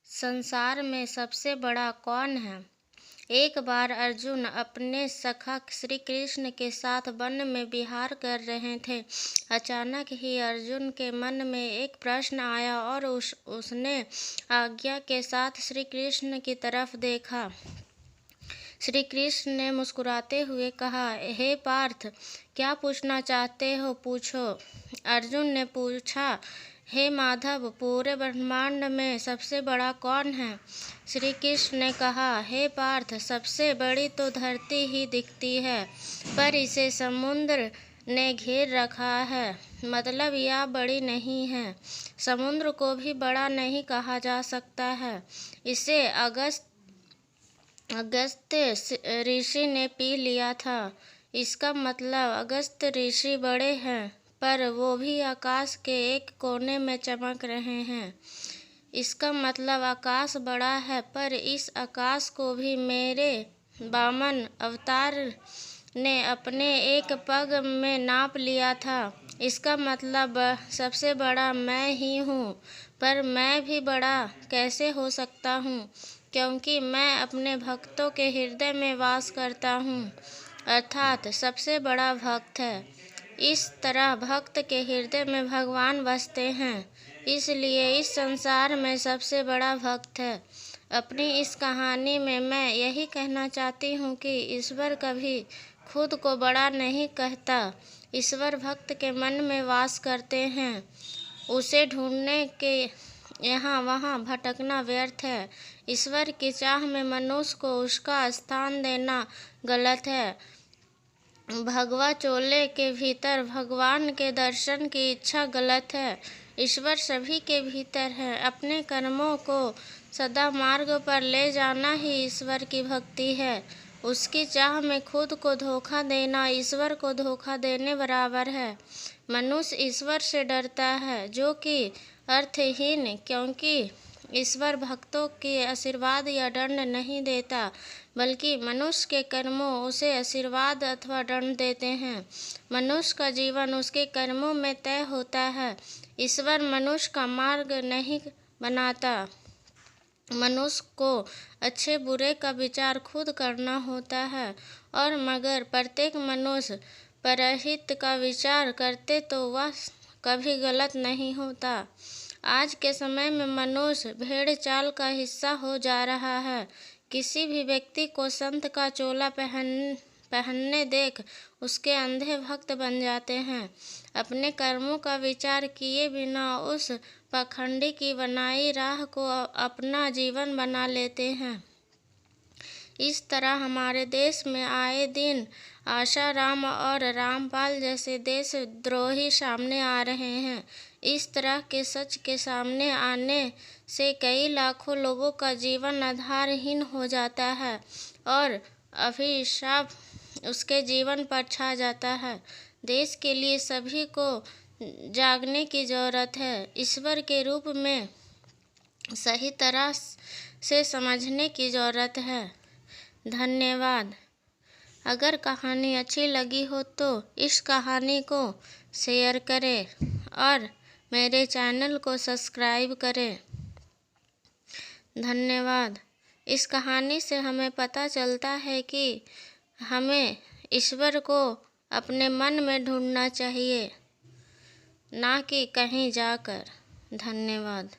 संसार में सबसे बड़ा कौन है? एक बार अर्जुन अपने सखा श्री कृष्ण के साथ वन में विहार कर रहे थे। अचानक ही अर्जुन के मन में एक प्रश्न आया और उसने आज्ञा के साथ श्री कृष्ण की तरफ देखा। श्री कृष्ण ने मुस्कुराते हुए कहा, हे पार्थ, क्या पूछना चाहते हो, पूछो। अर्जुन ने पूछा, हे माधव, पूरे ब्रह्मांड में सबसे बड़ा कौन है? श्री कृष्ण ने कहा, हे पार्थ, सबसे बड़ी तो धरती ही दिखती है, पर इसे समुद्र ने घेर रखा है। मतलब यह बड़ी नहीं है। समुद्र को भी बड़ा नहीं कहा जा सकता है। इसे अगस्त्य ऋषि ने पी लिया था। इसका मतलब अगस्त्य ऋषि बड़े हैं, पर वो भी आकाश के एक कोने में चमक रहे हैं। इसका मतलब आकाश बड़ा है, पर इस आकाश को भी मेरे वामन अवतार ने अपने एक पग में नाप लिया था। इसका मतलब सबसे बड़ा मैं ही हूँ, पर मैं भी बड़ा कैसे हो सकता हूँ, क्योंकि मैं अपने भक्तों के हृदय में वास करता हूँ, अर्थात सबसे बड़ा भक्त है। इस तरह भक्त के हृदय में भगवान बसते हैं, इसलिए इस संसार में सबसे बड़ा भक्त है। अपनी इस कहानी में मैं यही कहना चाहती हूँ कि ईश्वर कभी खुद को बड़ा नहीं कहता। ईश्वर भक्त के मन में वास करते हैं। उसे ढूंढने के यहाँ वहाँ भटकना व्यर्थ है। ईश्वर की चाह में मनुष्य को उसका स्थान देना गलत है। भगवा चोले के भीतर भगवान के दर्शन की इच्छा गलत है। ईश्वर सभी के भीतर है। अपने कर्मों को सदा मार्ग पर ले जाना ही ईश्वर की भक्ति है। उसकी चाह में खुद को धोखा देना ईश्वर को धोखा देने बराबर है। मनुष्य ईश्वर से डरता है, जो कि अर्थहीन, क्योंकि ईश्वर भक्तों के आशीर्वाद या दंड नहीं देता, बल्कि मनुष्य के कर्मों उसे आशीर्वाद अथवा दंड देते हैं। मनुष्य का जीवन उसके कर्मों में तय होता है। ईश्वर मनुष्य का मार्ग नहीं बनाता। मनुष्य को अच्छे बुरे का विचार खुद करना होता है, और मगर प्रत्येक मनुष्य परहित का विचार करते तो वह कभी गलत नहीं होता। आज के समय में मनुष्य भेड़ चाल का हिस्सा हो जा रहा है। किसी भी व्यक्ति को संत का चोला पहनने देख उसके अंधे भक्त बन जाते हैं। अपने कर्मों का विचार किए बिना उस पाखंडी की बनाई राह को अपना जीवन बना लेते हैं। इस तरह हमारे देश में आए दिन आशाराम और रामपाल जैसे देशद्रोही सामने आ रहे हैं। इस तरह के सच के सामने आने से कई लाखों लोगों का जीवन आधारहीन हो जाता है और अभिशाप उसके जीवन पर छा जाता है। देश के लिए सभी को जागने की जरूरत है। ईश्वर के रूप में सही तरह से समझने की जरूरत है। धन्यवाद। अगर कहानी अच्छी लगी हो तो इस कहानी को शेयर करें और मेरे चैनल को सब्सक्राइब करें। धन्यवाद। इस कहानी से हमें पता चलता है कि हमें ईश्वर को अपने मन में ढूंढना चाहिए, ना कि कहीं जाकर। धन्यवाद।